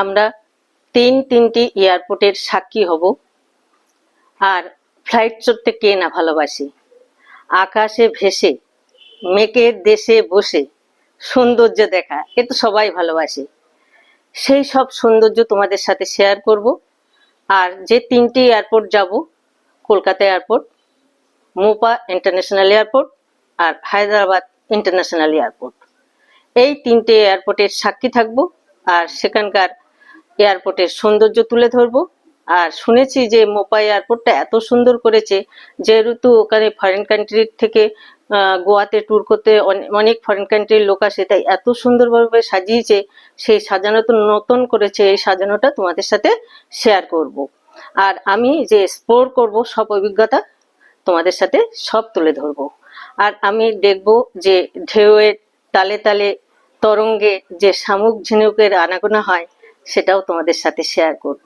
আমরা তিনটি এয়ারপোর্টের সাক্ষী হব। আর ফ্লাইট চড়তে কে না ভালোবাসি? আকাশে ভেসে মেঘের দেশে বসে সৌন্দর্য দেখা, এ তো সবাই ভালোবাসে। সেই সব সৌন্দর্য তোমাদের সাথে শেয়ার করব। আর যে তিনটি এয়ারপোর্ট যাব, কলকাতা এয়ারপোর্ট, মোপা ইন্টারন্যাশনাল এয়ারপোর্ট আর হায়দ্রাবাদ ইন্টারন্যাশনাল এয়ারপোর্ট, এই তিনটে এয়ারপোর্টের সাক্ষী থাকবো আর সেখানকার এয়ারপোর্টের সৌন্দর্য তুলে ধরবো। আর শুনেছি যে মোপা এয়ারপোর্টটা এত সুন্দর করেছে, যেহেতু ওখানে ফরেন কান্ট্রির থেকে গোয়াতে ট্যুর করতে অনেক ফরেন কান্ট্রির লোক আসে, তাই এত সুন্দরভাবে সাজিয়েছে। সেই সাজানো তো নতুন করেছে, এই সাজানোটা তোমাদের সাথে শেয়ার করব। আর আমি যে এক্সপ্লোর করব সব অভিজ্ঞতা তোমাদের সাথে সব তুলে ধরবো। আর আমি দেখব যে ঢেউয়ের তালে তালে তরঙ্গে যে শামুক ঝিনুকের আনাগোনা হয়, সেটাও তোমাদের সাথে শেয়ার করব।